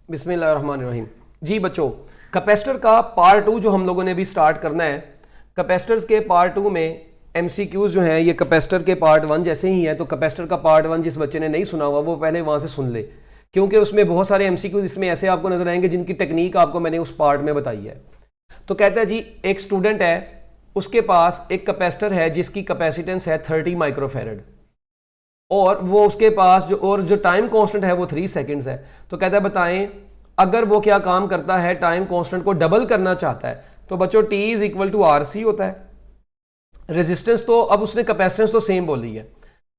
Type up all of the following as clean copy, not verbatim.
बिस्मिल्लाहिर्रहमानिर्रहीम। जी बच्चों, कैपेसिटर का पार्ट 2 जो हम लोगों ने भी स्टार्ट करना है। कैपेसिटर्स के पार्ट 2 में एमसीक्यूज जो हैं ये कैपेसिटर के पार्ट 1 जैसे ही है, तो कैपेसिटर का पार्ट 1 जिस बच्चे ने नहीं सुना हुआ वो पहले वहां से सुन ले, क्योंकि उसमें बहुत सारे एमसीक्यूज इसमें ऐसे आपको नजर आएंगे जिनकी टेक्निक आपको मैंने उस पार्ट में बताई है। तो कहता है जी, एक स्टूडेंट है, उसके पास एक कैपेसिटर है जिसकी कैपेसिटेंस है 30 माइक्रोफेरेड और वो उसके पास जो टाइम कांस्टेंट है वो 3 सेकंड्स है। तो कहता है बताएं अगर वो क्या काम करता है, टाइम कांस्टेंट को डबल करना चाहता है। तो बच्चों T is equal to RC होता है। रेजिस्टेंस तो अब उसने कैपेसिटेंस तो सेम बोली है,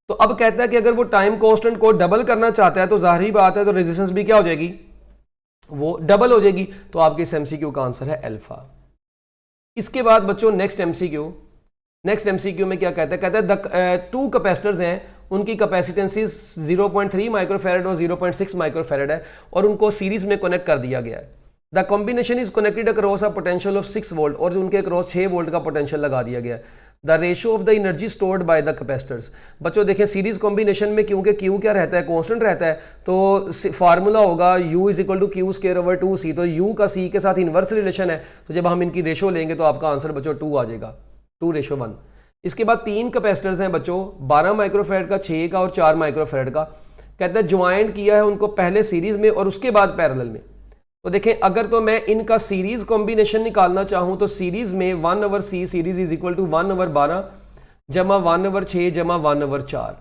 तो अब कहता है कि अगर वो टाइम कांस्टेंट को डबल करना चाहता है तो जाहिर बात है तो रेजिस्टेंस भी क्या हो जाएगी, वो डबल हो जाएगी। तो आपके इस एमसीक्यू का आंसर है अल्फा। इसके बाद बच्चों नेक्स्ट एमसीक्यू में क्या कहता है 2 कैपेसिटर्स हैं, उनकी कैपेसिटेंसीज 0.3 माइक्रोफेरेड और 0.6 माइक्रोफेरेड है और उनको सीरीज में कनेक्ट कर दिया गया है। The combination is connected across a potential of 6 volt और उनके अक्रॉस 6 वोल्ट का पोटेंशियल लगा दिया गया है। The ratio of the energy stored by the capacitors. बच्चों देखें सीरीज कॉम्बिनेशन में क्योंकि Q क्या रहता है, कांस्टेंट रहता है, तो फार्मूला होगा U is equal to Q square over 2C। तो U का C के साथ इन्वर्स रिलेशन है, तो जब हम इनकी रेशो लेंगे तो आपका आंसर बच्चों 2 आ जाएगा, 2:1। इसके बाद 3 कैपेसिटर्स हैं बच्चों, 12 माइक्रोफेरेड का, 6 का और 4 माइक्रोफेरेड का। कहता है ज्वाइंट किया है उनको पहले सीरीज में और उसके बाद पैरेलल में। तो देखें अगर तो मैं इनका सीरीज कॉम्बिनेशन निकालना चाहूं तो सीरीज में 1/C series is equal to 1/12 जमा 1/6 जमा 1/4।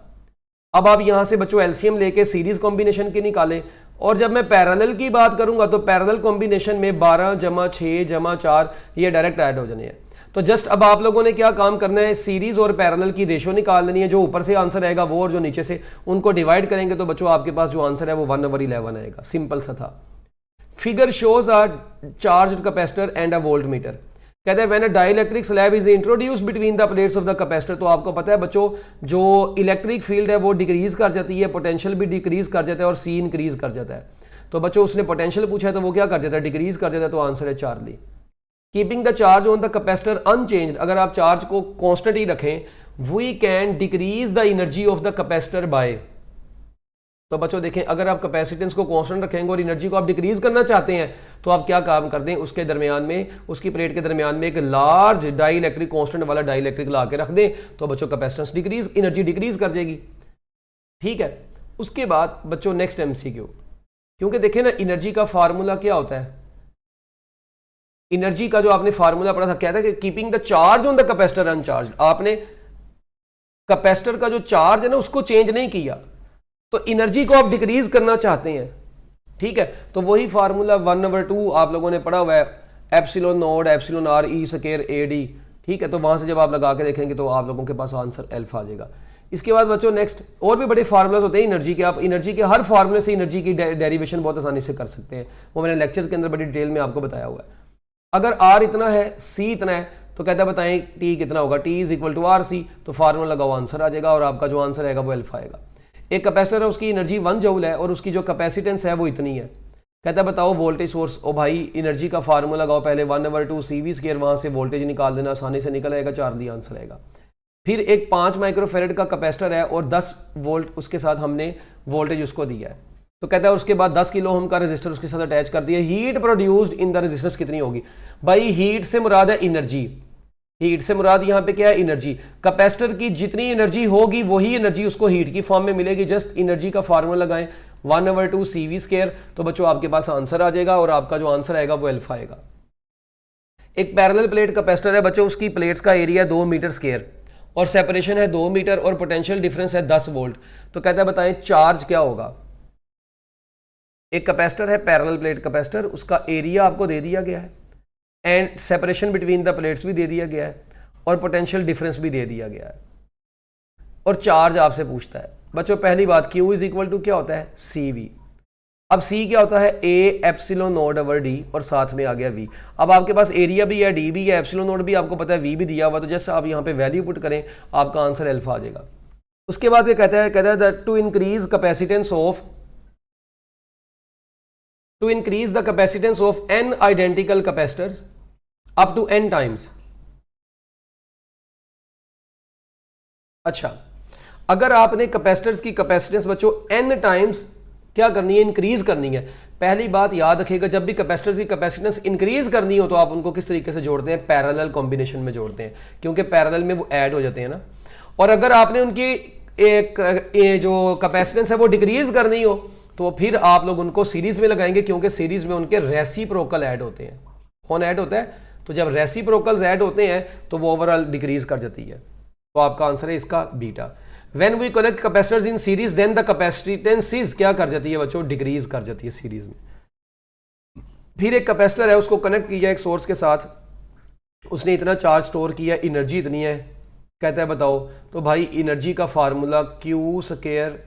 अब आप यहां से बच्चों एलसीएम लेके सीरीज कॉम्बिनेशन की निकालें, और जब मैं पैरेलल की बात करूंगा तो पैरेलल कॉम्बिनेशन में 12 जमा 6 जमा 4 ये डायरेक्ट ऐड हो जाने हैं। तो जस्ट अब आप लोगों ने क्या काम करना है, सीरीज और पैरेलल की रेशो निकाल लेनी है, जो ऊपर से आंसर आएगा वो और जो नीचे से, उनको डिवाइड करेंगे तो बच्चों आपके पास जो आंसर है वो 1/11 आएगा। सिंपल सा था। Figure shows a charged capacitor and a volt meter. कहते हैं when a dielectric slab is introduced between the plates of the capacitor. तो आपको पता है बच्चों जो इलेक्ट्रिक फील्ड है वो डिक्रीज कर जाती है, पोटेंशियल भी डिक्रीज कर जाता है और C इंक्रीज कर जाता है। तो बच्चों उसने पोटेंशियल पूछा है तो वो क्या कर जाता है, डिक्रीज कर जाता है, तो आंसर है Charlie. Keeping the charge on the capacitor unchanged. अगर आप चार्ज को कांस्टेंट ही रखें, we can decrease the energy of the capacitor by. तो बच्चों देखें अगर आप कैपेसिटेंस को कांस्टेंट रखेंगे और एनर्जी को आप डिक्रीज करना चाहते हैं तो आप क्या काम कर दें, उसके दरमियान में, उसकी प्लेट के दरमियान में एक लार्ज डाई इलेक्ट्रिक कांस्टेंट वाला डाई इलेक्ट्रिक ला के रख दें, तो बच्चों कैपेसिटेंस डिक्रीज, एनर्जी डिक्रीज कर जाएगी। ठीक है। उसके बाद बच्चों नेक्स्ट एमसीक्यू, क्योंकि देखें ना एनर्जी का फार्मूला क्या होता है, एनर्जी का जो आपने फार्मूला पढ़ा था कहता है कि keeping the charge on the capacitor अनचार्ज। आपने कैपेसिटर का जो चार्ज है ना उसको चेंज नहीं किया, तो एनर्जी को आप डिक्रीज करना चाहते हैं। ठीक है, तो वही फार्मूला 1/2 आप लोगों ने पढ़ा हुआ है, epsilon not epsilon R E square AD। ठीक है, तो वहां से जब आप लगा के देखेंगे तो आप लोगों के पास आंसर अल्फा आ जाएगा। इसके बाद बच्चों नेक्स्ट और भी बड़े फार्मूलाज होते हैं एनर्जी के, आप एनर्जी के हर फार्मूले से एनर्जी की डेरिवेशन बहुत आसानी से कर सकते हैं, वो मैंने लेक्चर्स के अंदर बड़ी डिटेल में आपको बताया हुआ है। अगर R इतना है, C इतना है, तो कहता है बताएं T कितना होगा, T is equal to RC। तो फार्मूला लगाओ, आंसर आ जाएगा और आपका जो आंसर आएगा वो अल्फा आएगा। एक कैपेसिटर है उसकी एनर्जी 1 जूल है और उसकी जो कैपेसिटेंस है वो इतनी है। कहता है बताओ वोल्टेज सोर्स। ओ भाई एनर्जी का फार्मूला लगाओ पहले, 1/2 CV², वहां से वोल्टेज निकाल देना, आसानी से निकल आएगा, 4D आंसर आएगा। फिर एक 5 माइक्रोफेरेड का कैपेसिटर है और 10 वोल्ट उसके साथ हमने वोल्टेज उसको दिया है। तो कहता है उसके बाद 10 किलो ओम का रेजिस्टर उसके साथ अटैच कर दिया। Heat produced in the resistance कितनी होगी। भाई हीट से मुराद है एनर्जी, हीट से मुराद यहां पे क्या है, एनर्जी। कैपेसिटर की जितनी एनर्जी होगी वही एनर्जी उसको हीट की फॉर्म में मिलेगी। जस्ट एनर्जी का फार्मूला लगाएं 1/2 CV², तो बच्चों आपके पास आंसर आ जाएगा और आपका जो आंसर आएगा वो अल्फा आएगा। एक पैरेलल प्लेट कैपेसिटर है बच्चों, उसकी प्लेट्स का एरिया 2 मीटर स्क्वायर और सेपरेशन है 2 मीटर और पोटेंशियल डिफरेंस है 10 वोल्ट। तो कहता है बताएं चार्ज क्या होगा। एक कैपेसिटर है पैरेलल प्लेट कैपेसिटर, उसका एरिया आपको दे दिया गया है and separation between the plates भी दे दिया गया है और पोटेंशियल डिफरेंस भी दे दिया गया है और चार्ज आपसे पूछता है। बच्चों पहली बात Q इज इक्वल टू क्या होता है, CV। अब C क्या होता है, A epsilon not over D और साथ में आ गया V। अब आपके पास एरिया भी है, D भी है, एप्सिलॉन नॉट भी आपको पता है, V भी दिया हुआ, तो जस्ट आप यहाँ पे वैल्यू पुट करें, आपका आंसर अल्फा आ जाएगा। उसके बाद क्या कहता है that to increase capacitance the capacitance of n identical capacitors up to n times. अच्छा, अगर आपने कैपेसिटर्स की कैपेसिटेंस बच्चों n टाइम्स क्या करनी है, इंक्रीज करनी है। पहली बात याद रखिएगा, जब भी कैपेसिटर्स की कैपेसिटेंस इंक्रीज करनी हो तो आप उनको किस तरीके से जोड़ते हैं, पैरेलल कॉम्बिनेशन में जोड़ते हैं, क्योंकि पैरेलल में वो ऐड हो जाते हैं ना। और अगर आपने उनकी एक जो कैपेसिटेंस है वो डिक्रीज करनी हो तो फिर आप लोग उनको सीरीज में लगाएंगे, क्योंकि सीरीज में उनके रेसिप्रोकल ऐड होते हैं। कौन ऐड होता है, तो जब रेसिप्रोकल्स ऐड होते हैं तो वो ओवरऑल डिक्रीज कर जाती है। तो आपका आंसर है इसका beta. When we connect capacitors in series then the capacitance क्या कर जाती है बच्चों, डिक्रीज कर जाती है सीरीज में। फिर एक कैपेसिटर है, उसको कनेक्ट किया एक सोर्स के साथ, उसने इतना चार्ज स्टोर किया, एनर्जी इतनी है, कहता है बताओ, तो भाई एनर्जी का फार्मूला क्यू स्क्वायर,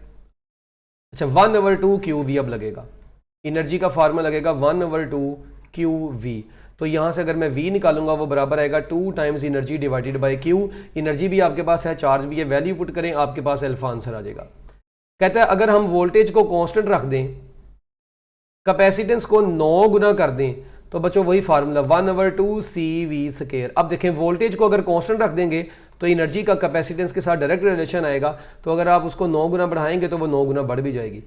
अच्छा 1/2 क्यू वी अब लगेगा, एनर्जी का फार्मूला लगेगा 1/2 क्यू वी। तो यहां से अगर मैं v निकालूंगा वो बराबर आएगा 2 times energy divided by q। Energy भी आपके पास है, चार्ज भी है, वैल्यू पुट करें, आपके पास अल्फा आंसर आ जाएगा। कहता है अगर हम वोल्टेज को कांस्टेंट रख दें, कैपेसिटेंस को 9 गुना कर दें, तो बच्चों वही फार्मूला 1/2 CV²। अब देखें वोल्टेज को अगर कांस्टेंट रख देंगे तो एनर्जी का कैपेसिटेंस के साथ डायरेक्ट रिलेशन आएगा, तो अगर आप उसको 9 गुना बढ़ाएंगे तो वो 9 गुना बढ़ भी जाएगी।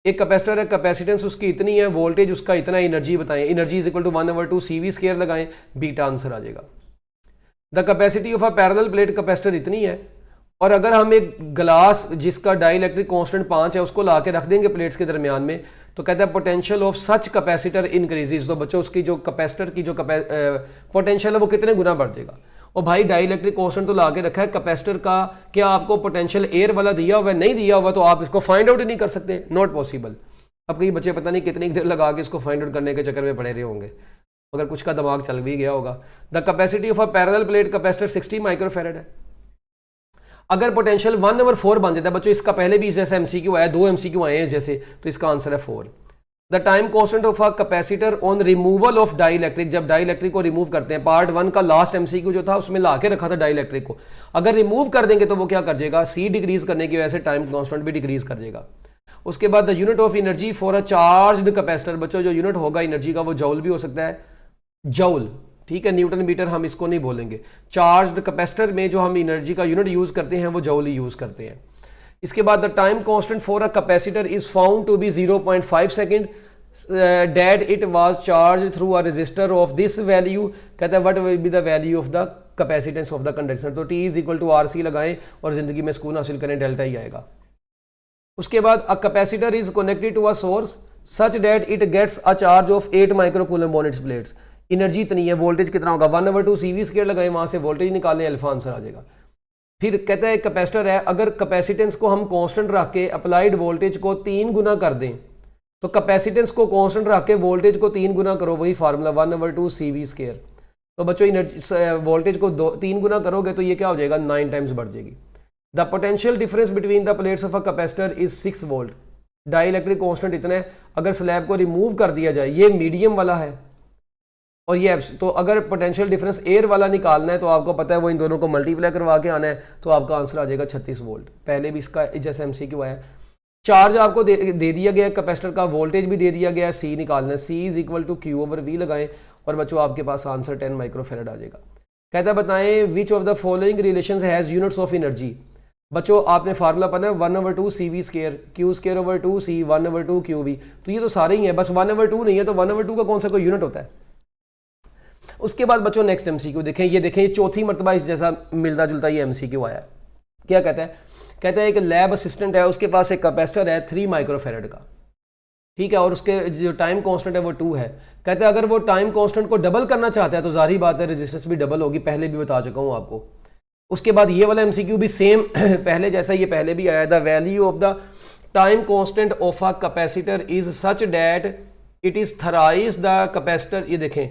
एक कैपेसिटर है, कैपेसिटेंस उसकी इतनी है, वोल्टेज उसका इतना, एनर्जी बताएं, energy is equal to 1/2 CV² लगाएं, बीटा आंसर आ जाएगा। The capacity of a parallel plate capacitor इतनी है, और अगर हम एक ग्लास जिसका डाइलेक्ट्रिक कांस्टेंट 5 है उसको ला के रख देंगे प्लेट्स के दरमियान में, तो कहता है potential of such capacitor increases. तो बच्चों उसकी जो कैपेसिटर की जो पोटेंशियल है वो कितने गुना बढ़ जाएगा। और भाई डाइलेक्ट्रिक कांस्टेंट तो ला के रखा है कैपेसिटर का, क्या आपको पोटेंशियल एयर वाला दिया हुआ है, नहीं दिया हुआ, तो आप इसको फाइंड आउट ही नहीं कर सकते, नॉट पॉसिबल। अब कई बच्चे पता नहीं कितनी देर लगा के इसको फाइंड आउट करने के चक्कर में पड़े रहे होंगे, अगर कुछ का दिमाग चल भी गया होगा। The capacity of a parallel plate capacitor 60 microfarad है। अगर पोटेंशियल 1/4 बन जाता है बच्चों, इसका पहले भी जैसे एमसीक्यू आया, 2 एमसीक्यू आए हैं जैसे, तो इसका आंसर है 4। The time constant of a capacitor on removal of dielectric, जब डाइलेक्ट्रिक को रिमूव करते हैं, पार्ट 1 का लास्ट एमसीक्यू जो था उसमें ला के रखा था डाइलेक्ट्रिक को, अगर रिमूव कर देंगे तो वो क्या कर जाएगा, सी डिक्रीज करने की वजह से टाइम कॉन्स्टेंट भी डिक्रीज कर जाएगा। उसके बाद the unit of energy for a charged capacitor, बच्चों जो यूनिट होगा एनर्जी का वो जौल भी हो सकता है, जौल, ठीक है, न्यूटन मीटर हम इसको नहीं बोलेंगे। चार्ज्ड कैपेसिटर में जो हम एनर्जी का यूनिट यूज करते हैं वो जौल ही यूज करते हैं। इसके बाद the time constant for a capacitor is found to be 0.5 second that it was charge through a resistor of this value. कहता है what will be the value of the capacitance of the condenser. तो T is equal to RC लगाएं और जिंदगी में सुकून हासिल करें, डेल्टा ही आएगा। उसके बाद a capacitor is connected to a source such that it gets a charge of 8 microcoulomb on its plates. Energy इतनी है, वोल्टेज कितना होगा, 1/2 CV² लगाएं, वहां से वोल्टेज निकालें, अल्फा आंसर आ जाएगा। फिर कहता है कैपेसिटर है, अगर कैपेसिटेंस को हम कांस्टेंट रख के अप्लाइड वोल्टेज को 3 गुना कर दें, तो कैपेसिटेंस को कांस्टेंट रख के वोल्टेज को 3 गुना करो, वही फार्मूला 1/2 CV²। तो बच्चों एनर्जी वोल्टेज को 3 गुना करोगे तो ये क्या हो जाएगा, 9 टाइम्स बढ़ जाएगी। The potential difference between the plates of a capacitor is 6 volt. Dielectric constant इतना है, अगर स्लैब को रिमूव कर दिया जाए, ये मीडियम वाला है और ये तो अगर पोटेंशियल डिफरेंस एयर वाला निकालना है तो आपको पता है वो इन दोनों को मल्टीप्लाई करवा के आना है, तो आपका आंसर आ जाएगा 36 वोल्ट। पहले भी इसका जैसे एमसीक्यू आया। चार्ज आपको दे दिया गया है कैपेसिटर का, वोल्टेज भी दे दिया गया है, सी निकालना है, सी इज इक्वल टू Q/V लगाएं और बच्चों आपके पास आंसर 10 माइक्रोफैरेड आ जाएगा। कहता है बताएं which of the following relations has units of energy. बच्चों आपने फार्मूला पढ़ा है 1/2 CV², Q²/2 C 1/2 QV। तो ये तो सारे ही है, बस 1/2 नहीं है, तो 1/2 का कौन सा कोई यूनिट होता है। उसके बाद बच्चों नेक्स्ट एमसीक्यू देखें, ये चौथी मरतबा इस जैसा मिलता जुलता ये एमसीक्यू आया। क्या कहता है, कहता है एक लैब असिस्टेंट है, उसके पास एक कैपेसिटर है 3 माइक्रोफैरेड का, ठीक है, और उसके जो टाइम कांस्टेंट है वो 2 है। कहते हैं अगर वो टाइम कांस्टेंट को डबल करना चाहता है तो जाहिर बात है रेजिस्टेंस भी डबल होगी, पहले भी बता चुका हूं आपको। उसके बाद ये वाला एमसीक्यू भी सेम पहले जैसा, ये पहले भी आया था, value of the time constant of a capacitor is such that it is thrice the capacitor. ये देखें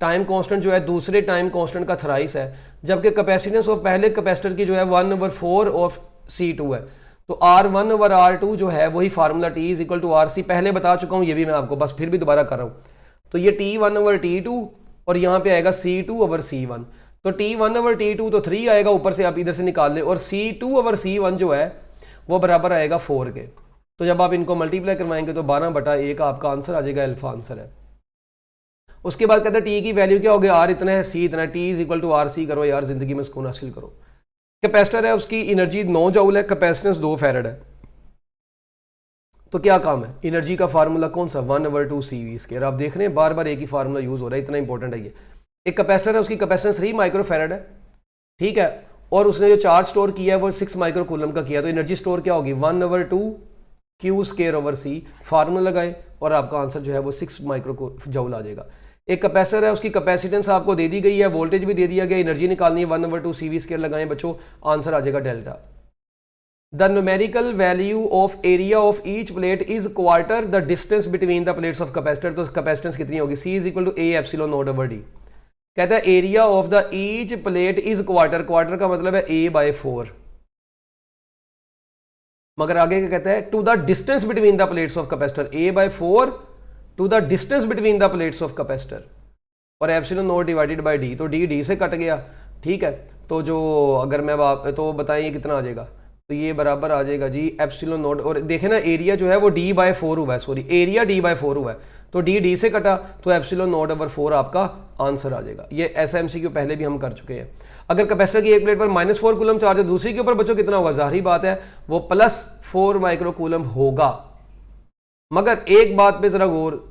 टाइम कांस्टेंट जो है दूसरे टाइम कांस्टेंट का थराइस है, जबकि कैपेसिटेंस ऑफ पहले कैपेसिटर की जो है 1/4 ऑफ C2 है। तो R1/R2 जो है वही formula T is equal to RC, पहले बता चुका हूं, ये भी मैं आपको बस फिर भी दोबारा कर रहा हूं। तो ये T1/T2 और यहाँ पे आएगा C2/C1। तो T1/T2 तो 3 आएगा, ऊपर से आप इधर से निकाल लें, और C2/C1 जो है वो बराबर आएगा 4 के। तो जब आप इनको मल्टीप्लाई करवाएंगे तो 12/1 आपका आंसर आ जाएगा, अल्फा आंसर है। उसके बाद कहते हैं टी की वैल्यू क्या होगी, आर इतना है, सी इतना है, T is equal to RC करो यार, जिंदगी में सुकून हासिल करो। कैपेसिटर है, उसकी एनर्जी 9 जूल है, कैपेसिटेंस 2 फैरेड है। तो क्या काम है, एनर्जी का फार्मूला कौन सा, 1/2 CV²। आप देख रहे हैं बार बार एक ही फार्मूला यूज हो रहा है, इतना इंपॉर्टेंट है ये। एक कैपेसिटर है, उसकी कैपेसिटेंस 3 माइक्रोफेरेड है, ठीक है, और उसने जो चार्ज स्टोर किया है वो 6 माइक्रो कूलम का किया, तो एनर्जी स्टोर क्या होगी 1/2Q²/C। फार्मूला लगाए और आपका आंसर जो है वो 6 माइक्रो जूल आ जाएगा। एक कैपेसिटर है, उसकी कैपेसिटेंस आपको दे दी गई है, वोल्टेज भी दे दिया गया, एनर्जी निकालनी है 1/2 CV² लगाएं बच्चों, आंसर आ जाएगा delta. The numerical value of area of each plate is quarter the distance between the plates of capacitor. तो कैपेसिटेंस कितनी होगी, C=A∈0/D। कहता है area of the each plate is quarter, quarter का मतलब है A/4, मगर आगे क्या कहता है, to the distance between the plates of capacitor, A/4 to the distance between the plates of capacitor, और ε0/D, तो D से कट गया, ठीक है। तो जो अगर मैं तो बताएं ये कितना आ जाएगा, तो ये बराबर आ जाएगा जी ε0, और देखें ना एरिया जो है वो D/4 हुआ है, सॉरी एरिया D/4 हुआ है, तो D से कटा तो ε0/4 आपका आंसर आ जाएगा। ये ऐसा MCQ पहले भी हम कर चुके हैं। अगर कैपेसिटर की एक प्लेट पर -4 कूलम चार्ज है, दूसरी के ऊपर बच्चों कितना होगा, जाहिर बात है वो +4 माइक्रो कूलम होगा। मगर एक बात पे जरा गौर,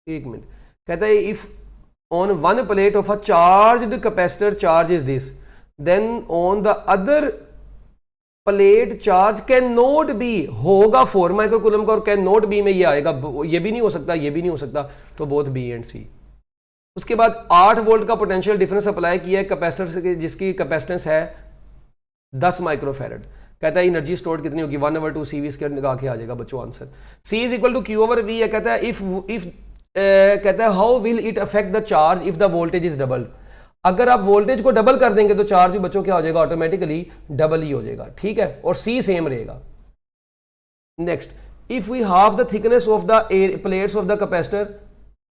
एक मिनट, कहता है if on one plate of a charged capacitor charge is this, then on the other plate charge can not be, होगा 4 माइक्रो कूलम का और कैन नॉट बी में ये आएगा, ये भी नहीं हो सकता, ये भी नहीं हो सकता, तो बोथ B एंड C। उसके बाद 8 वोल्ट का पोटेंशियल डिफरेंस अप्लाई किया है कैपेसिटर से, जिसकी कैपेसिटेंस है 10 माइक्रोफेरेड। कहता है एनर्जी स्टोर्ड कितनी होगी, 1/2 CV² लगा के आ जाएगा बच्चों आंसर। C=Q/V है। कहता है इफ कहता है how will it affect the charge if the voltage is double. अगर आप वोल्टेज को डबल कर देंगे तो चार्ज भी बच्चों क्या हो जाएगा, ऑटोमेटिकली डबल ही हो जाएगा, ठीक है, और C सेम रहेगा। Next, if we half the thickness of the plates of the capacitor,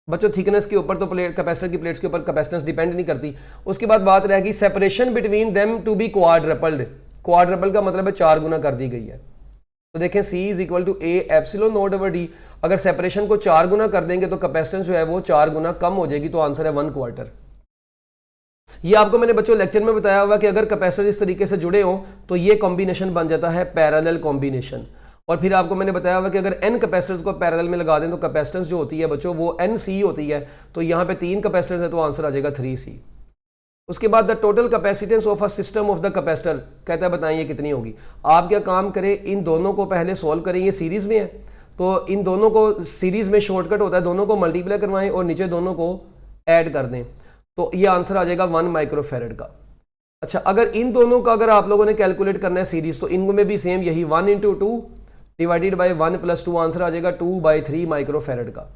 बच्चों थिकनेस के ऊपर तो प्लेट कैपेसिटर की प्लेट्स के ऊपर कैपेसिटेंस डिपेंड नहीं करती। उसके बाद बात रहेगी separation between them to be quadrupled, quadruple का मतलब है 4 गुना कर दी गई है। तो देखें C=A∈0/D, अगर सेपरेशन को 4 गुना कर देंगे तो कैपेसिटेंस जो है वो 4 गुना कम हो जाएगी, तो आंसर है 1/4। ये आपको मैंने बच्चों लेक्चर में बताया हुआ कि अगर कैपेसिटर इस तरीके से जुड़े हो तो ये कॉम्बिनेशन बन जाता है पैरेलल कॉम्बिनेशन। और फिर आपको मैंने बताया हुआ कि अगर n कैपेसिटर्स को पैरेलल में लगा दें तो कैपेसिटेंस जो होती है बच्चों वो NC होती है, तो यहाँ पे 3 कैपेसिटर्स है तो आंसर आ जाएगा 3C। उसके बाद the total capacitance of a system of the capacitor, कहता है बताइए कितनी होगी। आप क्या काम करें, इन दोनों को पहले सॉल्व करें, ये सीरीज में है तो इन दोनों को सीरीज में शॉर्टकट होता है, दोनों को मल्टीप्लाई करवाएं और नीचे दोनों को ऐड कर दें, तो ये आंसर आ जाएगा 1 माइक्रोफेरेड का। अच्छा, अगर इन दोनों का अगर आप लोगों ने कैलकुलेट करना है सीरीज, तो इनमें भी सेम यही 1 × 2 डिवाइडेड बाई 1 + 2 आंसर आ जाएगा 2/3 माइक्रोफेरेड का।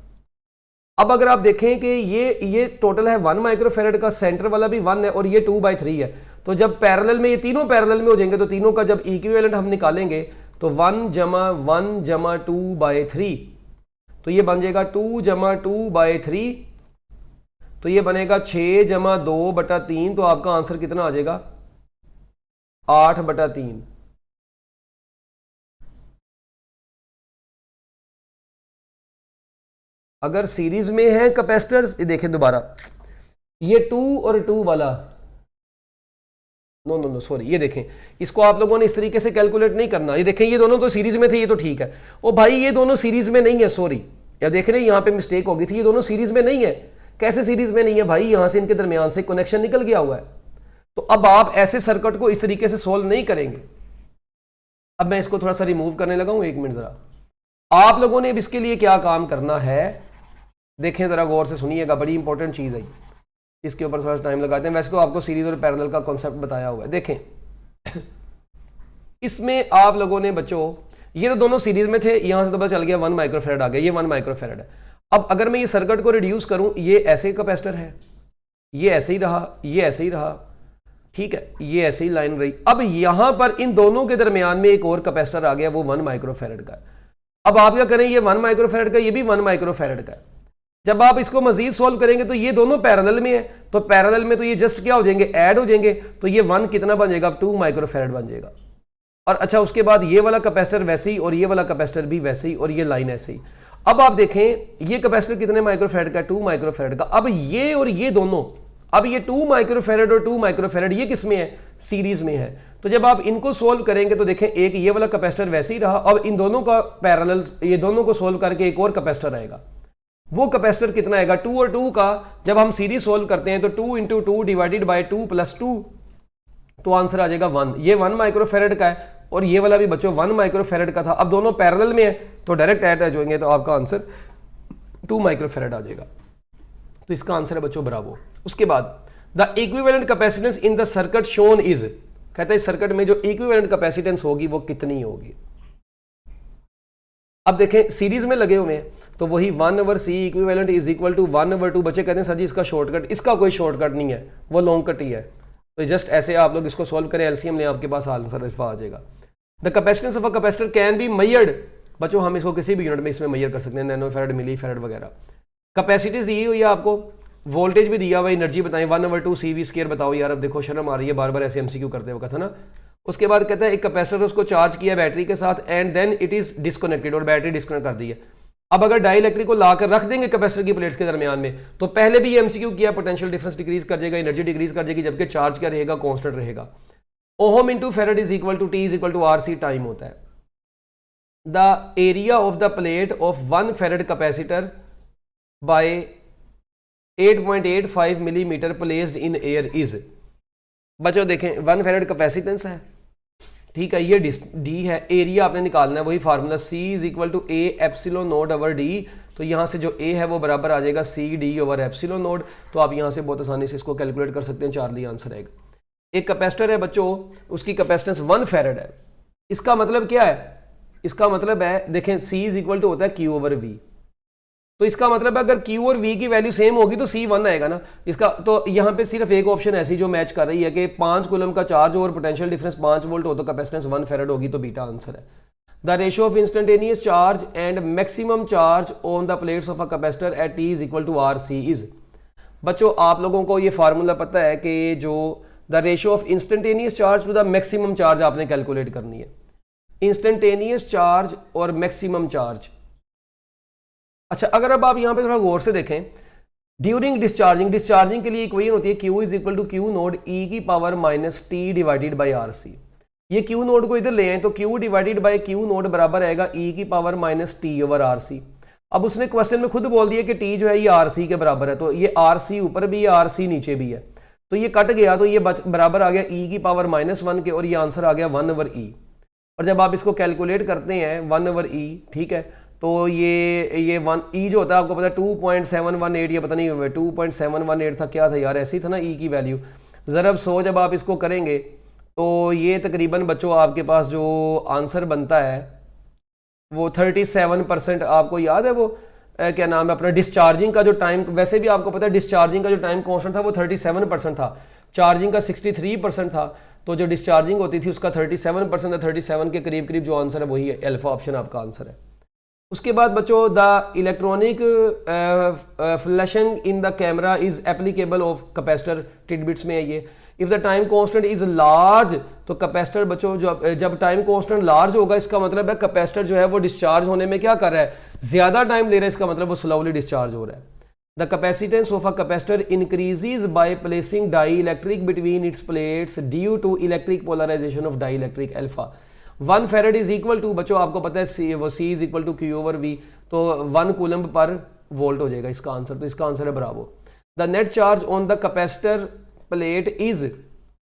अब अगर आप देखें कि ये टोटल है 1 माइक्रोफेरेड का, सेंटर वाला भी 1 है और ये 2/3 है, तो जब पैरेलल में ये तीनों पैरेलल में हो जाएंगे तो तीनों का जब इक्विवेलेंट हम निकालेंगे तो 1 + 1 = 2/3, तो ये बन जाएगा 2 + 2/3, तो ये बनेगा 6 + 2/3, तो आपका आंसर कितना आ जाएगा 8/3। अगर सीरीज में है कैपेसिटर्स, ये देखें दोबारा, ये 2 और 2 वाला, नो सॉरी, ये देखें, इसको आप लोगों ने इस तरीके से कैलकुलेट नहीं करना। ये देखें ये दोनों तो सीरीज में थे, ये तो ठीक है, ओ भाई ये दोनों सीरीज में नहीं है, सॉरी, या देख रहे हैं यहाँ पे मिस्टेक हो गई थी, ये दोनों सीरीज में नहीं है। कैसे सीरीज में नहीं है भाई, यहां से इनके दरमियान से कनेक्शन निकल गया हुआ है, तो अब आप ऐसे सर्किट को इस तरीके से सोल्व नहीं करेंगे। अब मैं इसको थोड़ा सा रिमूव करने लगा हूं, 1 मिनट जरा। आप लोगों ने अब इसके लिए क्या काम करना है, देखें जरा गौर से सुनिएगा, बड़ी इंपॉर्टेंट चीज है, इसके ऊपर थोड़ा सा टाइम लगाते हैं। वैसे तो आपको सीरीज और पैरेलल का कॉन्सेप्ट बताया हुआ है। देखें इसमें आप लोगों ने बच्चों, ये तो दोनों सीरीज में थे, यहां से तो पता चल गया 1 माइक्रोफेरेड आ गया, ये 1 माइक्रोफेरेड है। अब अगर मैं ये सर्किट को रिड्यूस करूं, ये ऐसे कैपेसिटर है, ये ऐसे ही रहा, ये ऐसे ही रहा, ठीक है, ये ऐसे ही लाइन रही। अब यहां पर इन दोनों के दरमियान में एक और कैपेसिटर आ गया, वो 1 माइक्रोफेरेड का है। अब आप क्या करें, ये 1 माइक्रोफेरेड का, ये भी 1 माइक्रोफेरेड का है। जब आप इसको मजीद सॉल्व करेंगे तो ये दोनों पैरेलल में है, तो पैरेलल में तो ये जस्ट क्या हो जाएंगे, ऐड हो जाएंगे, तो ये 1 कितना बन जाएगा, 2 माइक्रोफेरेड बन जाएगा। और अच्छा, उसके बाद ये वाला कैपेसिटर वैसे ही और ये वाला कैपेसिटर भी वैसे ही और ये लाइन ऐसे ही। अब आप देखें ये कैपेसिटर कितने माइक्रोफेरेड का, 2 माइक्रोफेरेड का। अब ये और ये दोनों, अब ये 2 माइक्रोफेरेड और 2 माइक्रोफेरेड ये किस में है, सीरीज में है। तो जब आप इनको सोल्व करेंगे तो देखें एक ये वाला कैपेसिटर वैसे ही रहा, अब इन दोनों का पैरेलल, ये दोनों को सोल्व करके एक और कैपेसिटर आएगा। वो कैपेसिटर कितना आएगा 2 और 2 का, जब हम सीरीज सोल्व करते हैं तो 2 इंटू 2 डिवाइडेड बाई 2 प्लस 2, तो आंसर आ जाएगा 1। ये 1 माइक्रोफेरेड का है और ये वाला भी बच्चों 1 माइक्रोफेरेड का था। अब दोनों पैरेलल में है तो डायरेक्ट ऐड होंगे, तो आपका आंसर 2 माइक्रोफेरेड आ जाएगा। तो इसका आंसर है बच्चों ब्रावो। उसके बाद the equivalent capacitance in the circuit shown is, कहता है इस सर्किट में जो इक्विवेलेंट कैपेसिटेंस होगी वो कितनी होगी। अब देखें सीरीज में लगे हुए हैं तो वही 1/c equivalent is equal to 1/2। बच्चे कहते हैं सर जी इसका शॉर्टकट, इसका कोई शॉर्टकट नहीं है, वो लॉन्ग कट ही है। तो जस्ट ऐसे आप लोग इसको सॉल्व करें, एलसीएम ले, आपके पास आंसर आ जाएगा। The capacitance of a capacitor can be measured, बच्चों हम इसको किसी भी यूनिट में इसमें मेजर कर सकते हैं, नैनोफैराड, मिलीफैराड वगैरह। कैपेसिटीज दी हुई है आपको, वोल्टेज भी दिया हुआ, एनर्जी बताएं 1/2 CV² बताओ यार। अब देखो शर्म आ रही है बार बार ऐसे MCQ करते वक्त, है ना। उसके बाद कहता है एक कैपेसिटर उसको चार्ज किया बैटरी के साथ and then it is disconnected, और बैटरी डिस्कनेक्ट कर दी है। अब अगर डाइलेक्ट्रिक को लाकर रख देंगे कैपेसिटर की प्लेट्स के दरमियान में, तो पहले भी MCQ किया, पोटेंशियल डिफरेंस डिक्रीज कर जाएगा, एनर्जी डिक्रीज कर जाएगी, जबकि चार्ज क्या रहेगा, कांस्टेंट रहेगा। Ohm into farad is equal to T is equal to RC time होता है। The area of the plate of 1 farad capacitor by 8.85 millimetre placed in air is, बच्चों देखें 1 फेरेड कैपेसिटेंस है, ठीक है, ये डी है, एरिया आपने निकालना है, वही formula C is equal to A epsilon naught over D। तो यहाँ से जो A है वो बराबर आ जाएगा CD ओवर एप्सिलॉन नोड। तो आप यहाँ से बहुत आसानी से इसको कैलकुलेट कर सकते हैं, चार्ली आंसर आएगा। एक कैपेसिटर है बच्चों, उसकी कैपेसिटेंस 1 फेरेड है। इसका मतलब क्या है, इसका मतलब है देखें C इज इक्वल टू होता है Q ओवर V। तो इसका मतलब है अगर Q और V की वैल्यू सेम होगी तो C 1 आएगा ना इसका। तो यहाँ पे सिर्फ एक ऑप्शन ऐसी जो मैच कर रही है कि 5 कूलम का चार्ज और पोटेंशियल डिफरेंस 5 वोल्ट हो तो कैपेसिटेंस 1 फेरेड होगी, तो बीटा आंसर है। The ratio of instantaneous charge and maximum charge on the plates of a capacitor at T is equal to RC is, बच्चों आप लोगों को ये फार्मूला पता है कि जो the ratio of instantaneous charge to the maximum charge आपने कैलकुलेट करनी है। इंस्टेंटेनियस चार्ज और मैक्सिमम चार्ज, अच्छा अगर अब आप यहां पे थोड़ा गौर से देखें, ड्यूरिंग डिस्चार्जिंग, डिस्चार्जिंग के लिए इक्वेशन होती है Q is equal to Q naught E की power minus T divided by RC। ये Q नोड को इधर ले आए तो Q divided by Q naught बराबर आएगा E की power minus T over RC। अब उसने क्वेश्चन में खुद बोल दिया कि T जो है ये RC के बराबर है, तो ये RC ऊपर भी है, RC नीचे भी है, तो ये कट गया, तो ये बराबर आ गया E की पावर -1 के, और ये आंसर आ गया 1/E। और जब आप इसको कैलकुलेट करते हैं 1/E, ठीक है, तो ये 1E जो होता है आपको पता है 2.718, ये पता नहीं 2.718 था, क्या था यार, ऐसी था ना E की वैल्यू। ज़रब 100 जब आप इसको करेंगे तो ये तकरीबन बच्चों आपके पास जो आंसर बनता है वो 37%। आपको याद है वो क्या नाम है अपना डिस्चार्जिंग का जो टाइम, वैसे भी आपको पता है डिस्चार्जिंग का जो टाइम कांस्टेंट था वो 37% था, चार्जिंग का 63% था, तो जो डिस्चार्जिंग होती थी उसका 37% था। 37 के करीब करीब जो आंसर है वही है, अल्फा ऑप्शन आपका आंसर है। उसके बाद बच्चों the electronic flashing in the camera is applicable of capacitor, titbits में है ये। If the time constant is large, तो कैपेसिटर बच्चों जब टाइम कांस्टेंट लार्ज होगा इसका मतलब है कैपेसिटर जो है वो डिस्चार्ज होने में क्या कर रहा है, ज्यादा टाइम ले रहा है, इसका मतलब वो स्लोली डिस्चार्ज हो रहा है। The capacitance of a capacitor increases by placing dielectric between its plates due to electric polarisation of dielectric alpha. 1 farad is equal to, बच्चों आपको पता है वो C is equal to Q over V, तो 1 coulomb per volt हो जाएगा इसका answer, तो इसका आंसर है Bravo. The net charge on the capacitor plate is,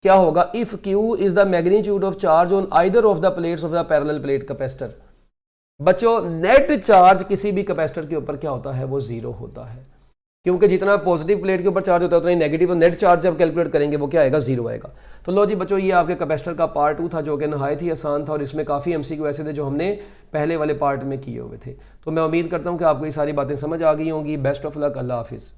क्या होगा, if Q is the magnitude of charge on either of the plates of the parallel plate capacitor. बच्चों net charge किसी भी कैपेसिटर के ऊपर क्या होता है, वो 0 होता है, क्योंकि जितना पॉजिटिव प्लेट के ऊपर चार्ज होता है उतना ही नेगेटिव, नेट चार्ज जब कैलकुलेट करेंगे वो क्या आएगा, 0 आएगा। तो लो जी बच्चों, ये आपके कैपेसिटर का पार्ट 2 था जो कि नहायत ही आसान था, और इसमें काफ़ी MCQ ऐसे थे जो हमने पहले वाले पार्ट में किए हुए थे। तो मैं उम्मीद करता हूँ कि आपको ये सारी बातें समझ आ गई होंगी। बेस्ट ऑफ लक, अल्लाह हाफिज़।